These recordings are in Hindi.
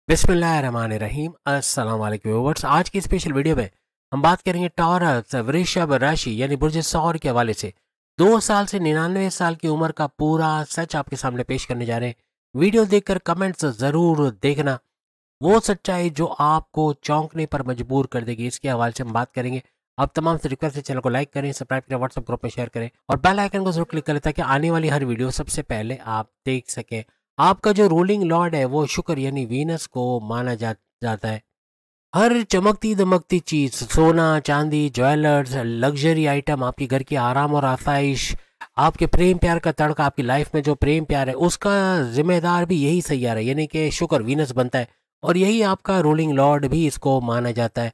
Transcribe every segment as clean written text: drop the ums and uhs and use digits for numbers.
बिस्मिल्लाहिर्रहमानिर्रहीम। अस्सलाम वालेकुम व्यूअर्स। आज की स्पेशल वीडियो में हम बात करेंगे टॉरस वृषभ राशि यानी बुर्ज सौर के हवाले से 2 साल से 99 साल की उम्र का पूरा सच आपके सामने पेश करने जा रहे हैं। वीडियो देखकर कमेंट्स ज़रूर देखना, वो सच्चाई जो आपको चौंकने पर मजबूर कर देगी। इसके हवाले से हम बात करेंगे। आप तमाम से रिक्वेस्ट है, चैनल को लाइक करें, सब्सक्राइब करें, व्हाट्सएप ग्रुप में शेयर करें और बेल आइकन को जरूर क्लिक करें ताकि आने वाली हर वीडियो सबसे पहले आप देख सकें। आपका जो रूलिंग लॉर्ड है वो शुक्र यानी वीनस को माना जाता है। हर चमकती दमकती चीज, सोना चांदी, ज्वेलर्स, लग्जरी आइटम, आपकी घर की आराम और आसाइश, आपके प्रेम प्यार का तड़का, आपकी लाइफ में जो प्रेम प्यार है उसका जिम्मेदार भी यही सैयारा है यानी कि शुक्र वीनस बनता है। और यही आपका रूलिंग लॉर्ड भी इसको माना जाता है।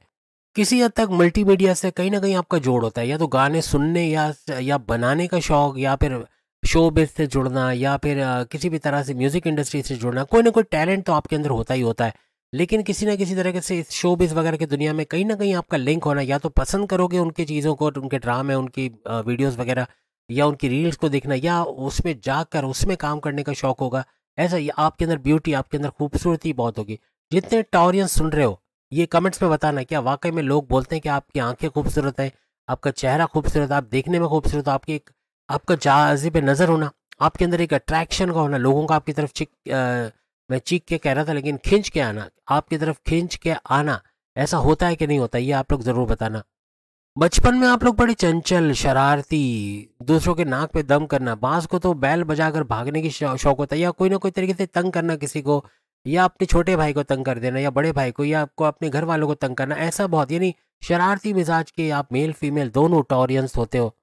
किसी हद तक मल्टीमीडिया से कहीं ना कहीं आपका जोड़ होता है, या तो गाने सुनने या बनाने का शौक, या फिर शोबिज से जुड़ना, या फिर किसी भी तरह से म्यूजिक इंडस्ट्री से जुड़ना। कोई ना कोई टैलेंट तो आपके अंदर होता ही होता है, लेकिन किसी ना किसी तरीके से इस शोबिज वगैरह की दुनिया में कहीं ना कहीं आपका लिंक होना, या तो पसंद करोगे उनकी चीज़ों को, उनके ड्रामे, उनकी वीडियोस वगैरह, या उनकी रील्स को देखना, या उसमें जाकर उसमें काम करने का शौक होगा। ऐसा ही आपके अंदर ब्यूटी, आपके अंदर खूबसूरती बहुत होगी। जितने टॉरियंस सुन रहे हो, ये कमेंट्स में बताना क्या वाकई में लोग बोलते हैं कि आपकी आंखें खूबसूरत हैं, आपका चेहरा खूबसूरत, आप देखने में खूबसूरत, आपकी एक आपका जाज़िब नज़र होना, आपके अंदर एक अट्रैक्शन का होना, लोगों का आपकी तरफ मैं चीख के कह रहा था लेकिन खींच के आना, आपकी तरफ खींच के आना, ऐसा होता है कि नहीं होता, ये आप लोग ज़रूर बताना। बचपन में आप लोग बड़े चंचल, शरारती, दूसरों के नाक पे दम करना, बांस को तो बैल बजाकर भागने की शौक होता है, या कोई ना कोई तरीके से तंग करना किसी को, या अपने छोटे भाई को तंग कर देना, या बड़े भाई को, या आपको अपने घर वालों को तंग करना, ऐसा बहुत यानी शरारती मिजाज के आप मेल फीमेल दोनों टॉरियंस होते हो।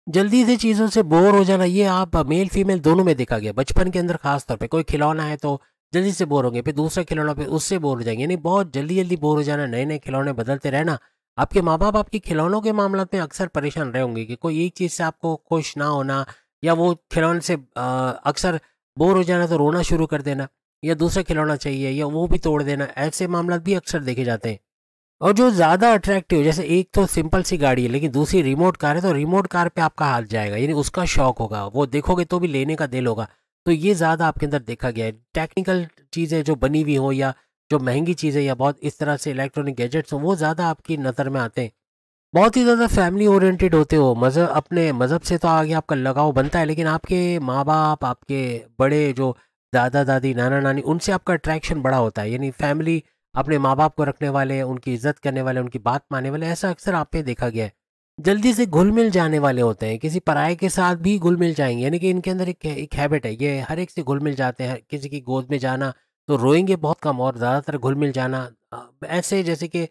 जल्दी से चीज़ों से बोर हो जाना, ये आप मेल फीमेल दोनों में देखा गया। बचपन के अंदर खास तौर पे कोई खिलौना है तो जल्दी से बोर होंगे, फिर दूसरा खिलौना, फिर उससे बोर हो जाएंगे, यानी बहुत जल्दी जल्दी बोर हो जाना, नए नए खिलौने बदलते रहना। आपके माँ बाप आपके खिलौनों के मामला में अक्सर परेशान रहे होंगे कि कोई एक चीज़ से आपको खुश ना होना, या वो खिलौने से अक्सर बोर हो जाना तो रोना शुरू कर देना, या दूसरा खिलौना चाहिए, या वो भी तोड़ देना। ऐसे मामला भी अक्सर देखे जाते हैं। और जो ज़्यादा अट्रैक्टिव, जैसे एक तो सिंपल सी गाड़ी है लेकिन दूसरी रिमोट कार है, तो रिमोट कार पे आपका हाथ जाएगा, यानी उसका शौक होगा, वो देखोगे तो भी लेने का दिल होगा। तो ये ज़्यादा आपके अंदर देखा गया है। टेक्निकल चीज़ें जो बनी हुई हो, या जो महंगी चीज़ें, या बहुत इस तरह से इलेक्ट्रॉनिक गैजेट्स हो, वो ज़्यादा आपकी नज़र में आते हैं। बहुत ही ज़्यादा फैमिली ओरिएंटेड होते हो, मज़हब, अपने मज़हब से तो आगे आपका लगाव बनता है, लेकिन आपके माँ बाप, आपके बड़े जो दादा दादी, नाना नानी, उनसे आपका अट्रैक्शन बड़ा होता है, यानी फैमिली, अपने माँ बाप को रखने वाले, उनकी इज्जत करने वाले, उनकी बात मानने वाले, ऐसा अक्सर आप पे देखा गया है। जल्दी से घुल मिल जाने वाले होते हैं, किसी पराये के साथ भी घुल मिल जाएंगे, यानी कि इनके अंदर एक हैबिट है, ये हर एक से घुल मिल जाते हैं। किसी की गोद में जाना तो रोएंगे बहुत कम, और ज़्यादातर घुल मिल जाना ऐसे जैसे कि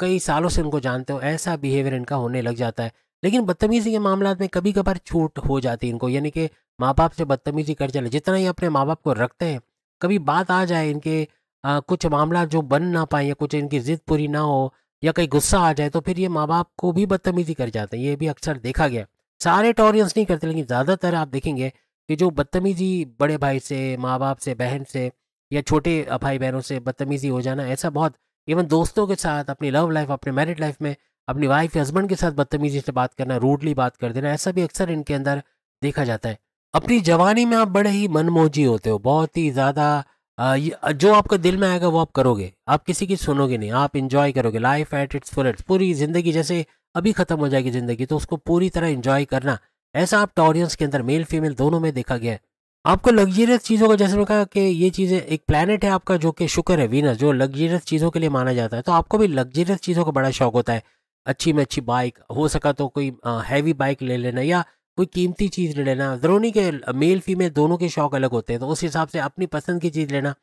कई सालों से उनको जानते हो, ऐसा बिहेवियर इनका होने लग जाता है। लेकिन बदतमीजी के मामला में कभी कभार छूट हो जाती है इनको, यानी कि माँ बाप से बदतमीजी कर चले, जितना ही अपने माँ बाप को रखते हैं, कभी बात आ जाए इनके, कुछ मामला जो बन ना पाए, या कुछ इनकी जिद पूरी ना हो, या कहीं गुस्सा आ जाए, तो फिर ये माँ बाप को भी बदतमीजी कर जाते हैं। ये भी अक्सर देखा गया। सारे टॉरियंस नहीं करते, लेकिन ज़्यादातर आप देखेंगे कि जो बदतमीजी बड़े भाई से, माँ बाप से, बहन से, या छोटे भाई बहनों से बदतमीजी हो जाना, ऐसा बहुत, इवन दोस्तों के साथ, अपनी लव लाइफ, अपने मैरिड लाइफ में अपनी वाइफ या हस्बैंड के साथ बदतमीजी से बात करना, रूडली बात कर देना, ऐसा भी अक्सर इनके अंदर देखा जाता है। अपनी जवानी में आप बड़े ही मनमोजी होते हो, बहुत ही ज़्यादा। जो आपका दिल में आएगा वो आप करोगे, आप किसी की सुनोगे नहीं, आप इंजॉय करोगे लाइफ एट इट्स फुलेस्ट। पूरी ज़िंदगी जैसे अभी ख़त्म हो जाएगी ज़िंदगी, तो उसको पूरी तरह इंजॉय करना, ऐसा आप टॉरियंस के अंदर मेल फीमेल दोनों में देखा गया है। आपको लग्जरियस चीज़ों का, जैसे मैं कहा कि ये चीज़ें, एक प्लेनेट है आपका जो कि शुक्र है वीनस, जो लग्जरियस चीज़ों के लिए माना जाता है, तो आपको भी लग्जरियस चीज़ों का बड़ा शौक होता है। अच्छी में अच्छी बाइक, हो सका तो कोई हैवी बाइक ले लेना, या कोई कीमती चीज़ ले लेना। ज़रूरी नहीं कि मेल फीमेल दोनों के शौक अलग होते हैं, तो उस हिसाब से अपनी पसंद की चीज़ लेना,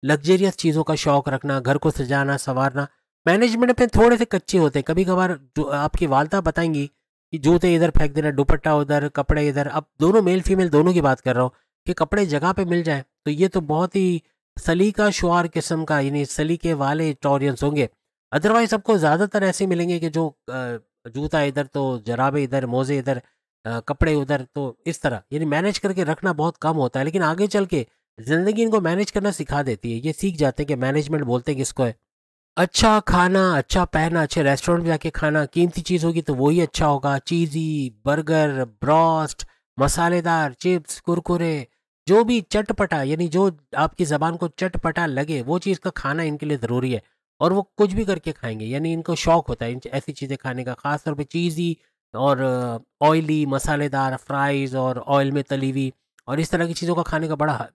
लग्जरियस चीज़ों का शौक रखना, घर को सजाना संवारना। मैनेजमेंट में थोड़े से कच्चे होते हैं, कभी कभार जो आपकी वालदा बताएंगी कि जूते इधर फेंक देना, दुपट्टा उधर, कपड़े इधर। अब दोनों मेल फीमेल दोनों की बात कर रहा हूँ कि कपड़े जगह पे मिल जाए, तो ये तो बहुत ही सलीका शुआर किस्म का, यानी सलीके वाले टॉरियंस होंगे। अदरवाइज सबको ज़्यादातर ऐसे मिलेंगे कि जो जूता इधर तो जराबे इधर, मोजे इधर, कपड़े उधर, तो इस तरह यानी मैनेज करके रखना बहुत कम होता है। लेकिन आगे चल के ज़िंदगी इनको मैनेज करना सिखा देती है, ये सीख जाते हैं कि मैनेजमेंट बोलते हैं किसको है। अच्छा खाना, अच्छा पहनना, अच्छे रेस्टोरेंट में जाके खाना, कीमती चीज़ होगी तो वही अच्छा होगा। चीज़ी, बर्गर, ब्रोस्ट, मसालेदार, चिप्स, कुरकुरे, जो भी चटपटा यानी जो आपकी ज़बान को चटपटा लगे वो चीज़ का खाना इनके लिए ज़रूरी है। और वो कुछ भी करके खाएँगे, यानी इनको शौक होता है इन ऐसी चीज़ें खाने का, ख़ास तौर पे चीज़ी और ऑयली मसालेदार फ्राइज़ और ऑयल में तली हुई और इस तरह की चीज़ों का खाने का बड़ा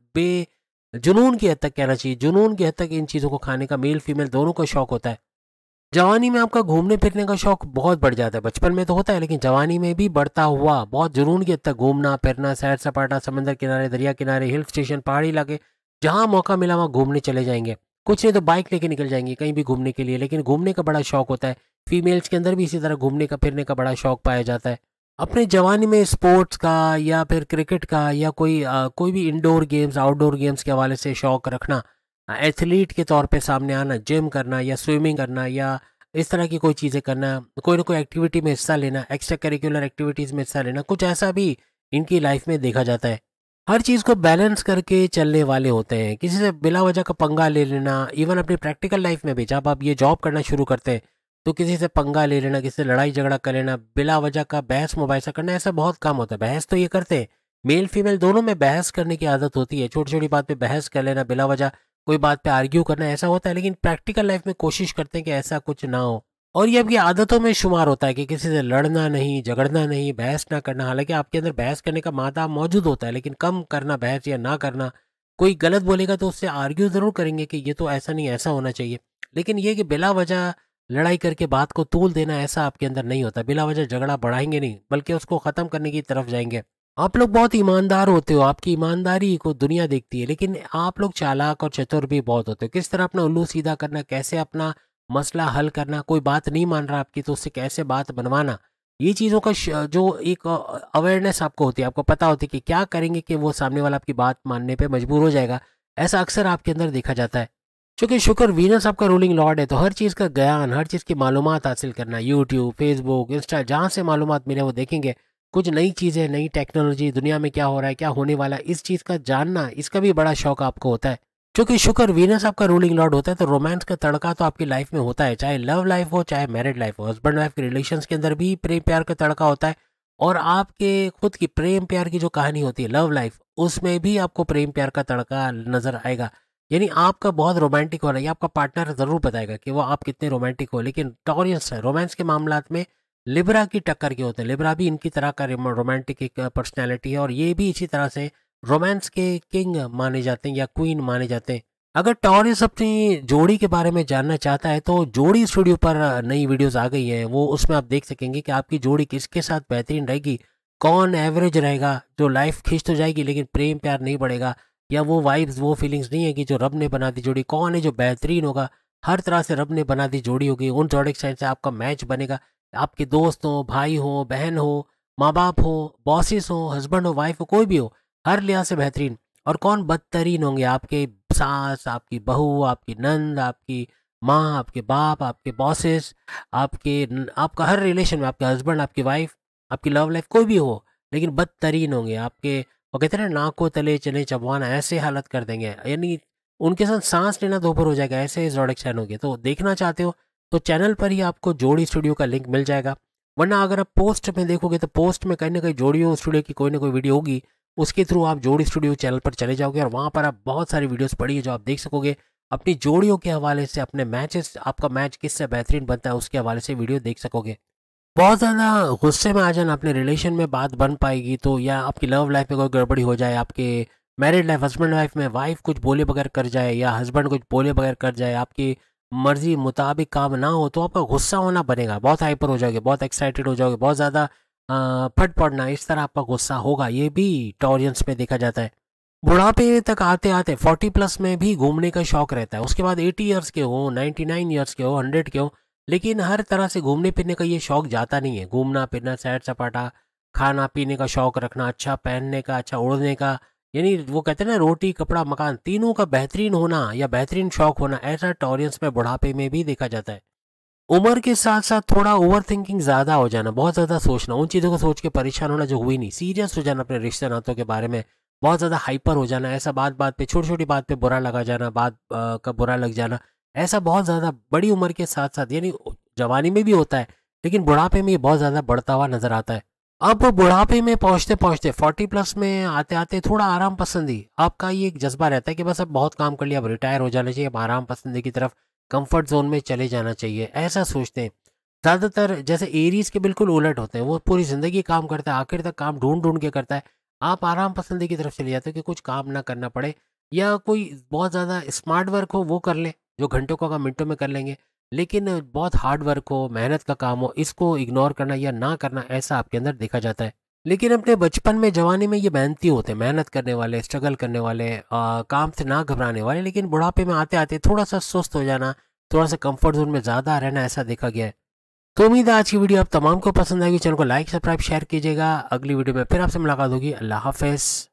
जुनून की हद तक कहना चाहिए, जुनून की हद तक इन चीज़ों को खाने का मेल फीमेल दोनों को शौक होता है। जवानी में आपका घूमने फिरने का शौक बहुत बढ़ जाता है, बचपन में तो होता है लेकिन जवानी में भी बढ़ता हुआ बहुत जुनून की हद तक घूमना फिरना, सैर सपाटा, समंदर किनारे, दरिया किनारे, हिल स्टेशन, पहाड़ी इलाके, जहाँ मौका मिला वहाँ घूमने चले जाएंगे। कुछ नहीं तो बाइक लेके निकल जाएंगे कहीं भी घूमने के लिए, लेकिन घूमने का बड़ा शौक होता है। फीमेल्स के अंदर भी इसी तरह घूमने का फिरने का बड़ा शौक पाया जाता है। अपने जवानी में स्पोर्ट्स का या फिर क्रिकेट का या कोई भी इंडोर गेम्स आउटडोर गेम्स के हवाले से शौक रखना, एथलीट के तौर पे सामने आना, जिम करना या स्विमिंग करना या इस तरह की कोई चीज़ें करना, कोई ना कोई एक्टिविटी में हिस्सा लेना, एक्स्ट्रा करिकुलर एक्टिविटीज़ में हिस्सा लेना, कुछ ऐसा भी इनकी लाइफ में देखा जाता है। हर चीज़ को बैलेंस करके चलने वाले होते हैं, किसी से बिला वजह का पंगा ले लेना, इवन अपनी प्रैक्टिकल लाइफ में भी जब आप ये जॉब करना शुरू करते हैं तो किसी से पंगा ले लेना, किसी से लड़ाई झगड़ा कर लेना, बिला वजह का बहस मुबाहिसा करना, ऐसा बहुत कम होता है। बहस तो ये करते हैं, मेल फीमेल दोनों में बहस करने की आदत होती है, छोटी छोटी बात पे बहस कर लेना, बिला वजह कोई बात पे आर्ग्यू करना, ऐसा होता है, लेकिन प्रैक्टिकल लाइफ में कोशिश करते हैं कि ऐसा कुछ ना हो। और ये आपकी आदतों में शुमार होता है कि किसी से लड़ना नहीं, झगड़ना नहीं, बहस ना करना। हालांकि आपके अंदर बहस करने का मादा मौजूद होता है, लेकिन कम करना बहस या ना करना। कोई गलत बोलेगा तो उससे आर्ग्यू ज़रूर करेंगे कि ये तो ऐसा नहीं, ऐसा होना चाहिए। लेकिन ये कि बिला वजह लड़ाई करके बात को तूल देना, ऐसा आपके अंदर नहीं होता। बिला वजह झगड़ा बढ़ाएंगे नहीं, बल्कि उसको ख़त्म करने की तरफ जाएंगे। आप लोग बहुत ईमानदार होते हो, आपकी ईमानदारी को दुनिया देखती है, लेकिन आप लोग चालाक और चतुर भी बहुत होते हो। किस तरह अपना उल्लू सीधा करना, कैसे अपना मसला हल करना, कोई बात नहीं मान रहा आपकी तो उससे कैसे बात बनवाना, ये चीज़ों का जो एक अवेयरनेस आपको होती है, आपको पता होती है कि क्या करेंगे कि वो सामने वाला आपकी बात मानने पे मजबूर हो जाएगा। ऐसा अक्सर आपके अंदर देखा जाता है। चूँकि शुक्र वीनस आपका रूलिंग लॉर्ड है, तो हर चीज़ का ज्ञान, हर चीज़ की मालूमात हासिल करना, यूट्यूब, फेसबुक, इंस्टा, जहाँ से मालूमात मिले वो देखेंगे। कुछ नई चीज़ें, नई टेक्नोलॉजी, दुनिया में क्या हो रहा है, क्या होने वाला है, इस चीज़ का जानना, इसका भी बड़ा शौक आपको होता है। क्योंकि शुक्र वीनस आपका रूलिंग लॉर्ड होता है, तो रोमांस का तड़का तो आपकी लाइफ में होता है, चाहे लव लाइफ हो चाहे मैरिड लाइफ हो। हस्बैंड वाइफ के रिलेशंस के अंदर भी प्रेम प्यार का तड़का होता है, और आपके खुद की प्रेम प्यार की जो कहानी होती है लव लाइफ, उसमें भी आपको प्रेम प्यार का तड़का नजर आएगा। यानी आपका बहुत रोमांटिक हो रहा है, ये आपका पार्टनर ज़रूर बताएगा कि वो आप कितने रोमांटिक हो। लेकिन टॉरियंस है, रोमांस के मामलात में लिब्रा की टक्कर के होते हैं। लिब्रा भी इनकी तरह का रोमांटिक एक पर्सनैलिटी है, और ये भी इसी तरह से रोमांस के किंग माने जाते हैं या क्वीन माने जाते हैं। अगर टॉरियस अपनी जोड़ी के बारे में जानना चाहता है तो जोड़ी स्टूडियो पर नई वीडियोस आ गई है, वो उसमें आप देख सकेंगे कि आपकी जोड़ी किसके साथ बेहतरीन रहेगी, कौन एवरेज रहेगा, जो लाइफ खींच तो जाएगी लेकिन प्रेम प्यार नहीं बढ़ेगा, या वो वाइब्स वो फीलिंग्स नहीं है कि जो रब ने बना दी जोड़ी, कौन है जो बेहतरीन होगा, हर तरह से रब ने बना दी जोड़ी होगी, उन जोड़िक साइड से आपका मैच बनेगा। आपके दोस्त हो, भाई हो, बहन हो, माँ बाप हो, बॉसेस हो, हस्बैंड हो, वाइफ हो, कोई भी हो, हर लिहाज से बेहतरीन। और कौन बदतरीन होंगे, आपके सास, आपकी बहू, आपकी नंद, आपकी माँ, आपके बाप, आपके बॉसेस, आपका हर रिलेशन में, आपके हस्बैंड, आपकी वाइफ, आपकी लव लाइफ, कोई भी हो, लेकिन बदतरीन होंगे आपके। वो कहते हैं ना, नाकों तले चले चबवाना, ऐसे हालत कर देंगे, यानी उनके साथ सांस लेना दोपहर हो जाएगा, ऐसे जोड़क होंगे। तो देखना चाहते हो तो चैनल पर ही आपको जोड़ी स्टूडियो का लिंक मिल जाएगा, वरना अगर आप पोस्ट में देखोगे तो पोस्ट में कहीं ना कहीं जोड़ी स्टूडियो की कोई ना कोई वीडियो होगी, उसके थ्रू आप जोड़ी स्टूडियो चैनल पर चले जाओगे और वहाँ पर आप बहुत सारी वीडियोस पड़ी है जो आप देख सकोगे। अपनी जोड़ियों के हवाले से, अपने मैचेस, आपका मैच किससे बेहतरीन बनता है उसके हवाले से वीडियो देख सकोगे। बहुत ज़्यादा गुस्से में आ जाना, अपने रिलेशन में बात बन पाएगी तो, या आपकी लव लाइफ में कोई गड़बड़ी हो जाए, आपके मैरिड लाइफ, हस्बैंड वाइफ में वाइफ कुछ बोले बगैर कर जाए या हस्बैंड कुछ बोले बगैर कर जाए, आपकी मर्जी मुताबिक काम ना हो, तो आपका गुस्सा होना बनेगा, बहुत हाइपर हो जाओगे, बहुत एक्साइटेड हो जाओगे, बहुत ज़्यादा फट पड़ना, इस तरह आपका गुस्सा होगा। ये भी टॉरियंस में देखा जाता है। बुढ़ापे तक आते आते 40 प्लस में भी घूमने का शौक रहता है, उसके बाद 80 ईयर्स के हो, 99 ईयर्स के हो, 100 के हो, लेकिन हर तरह से घूमने फिरने का ये शौक जाता नहीं है। घूमना फिरना, सैर सपाटा, खाना पीने का शौक रखना, अच्छा पहनने का, अच्छा उड़ने का, यानी वो कहते हैं ना, रोटी कपड़ा मकान तीनों का बेहतरीन होना या बेहतरीन शौक होना, ऐसा टॉरियंस में बुढ़ापे में भी देखा जाता है। उम्र के साथ साथ थोड़ा ओवर थिंकिंग ज़्यादा हो जाना, बहुत ज़्यादा सोचना, उन चीज़ों को सोच के परेशान होना जो हुई नहीं, सीरियस हो जाना अपने रिश्ते नातों के बारे में, बहुत ज़्यादा हाइपर हो जाना, ऐसा बात बात पे, छोटी छोटी बात पे बुरा लगा जाना, बात का बुरा लग जाना, ऐसा बहुत ज़्यादा बड़ी उम्र के साथ साथ, यानी जवानी में भी होता है लेकिन बुढ़ापे में ये बहुत ज़्यादा बढ़ता हुआ नजर आता है। अब बुढ़ापे में पहुंचते पहुंचते 40+ में आते आते थोड़ा आराम पसंदी, आपका ये एक जज्बा रहता है कि बस अब बहुत काम कर लिया, अब रिटायर हो जाना चाहिए, अब आराम पसंदी की तरफ, कंफर्ट जोन में चले जाना चाहिए, ऐसा सोचते हैं। ज़्यादातर जैसे एरीज के बिल्कुल उलट होते हैं, वो पूरी ज़िंदगी काम करता है, आखिर तक काम ढूंढ ढूंढ के करता है। आप आराम पसंदी की तरफ चले जाते हो कि कुछ काम ना करना पड़े, या कोई बहुत ज़्यादा स्मार्ट वर्क हो वो कर ले, जो घंटों का काम मिनटों में कर लेंगे। लेकिन बहुत हार्ड वर्क हो, मेहनत का काम हो, इसको इग्नोर करना या ना करना, ऐसा आपके अंदर देखा जाता है। लेकिन अपने बचपन में, जवानी में ये मेहनती होते हैं, मेहनत करने वाले, स्ट्रगल करने वाले, काम से ना घबराने वाले, लेकिन बुढ़ापे में आते आते थोड़ा सा सुस्त हो जाना, थोड़ा सा कंफर्ट जोन में ज़्यादा रहना, ऐसा देखा गया है। तो उम्मीद है आज की वीडियो आप तमाम को पसंद आएगी। चैनल को लाइक, सब्सक्राइब, शेयर कीजिएगा। अगली वीडियो में फिर आपसे मुलाकात होगी। अल्लाह हाफिज़।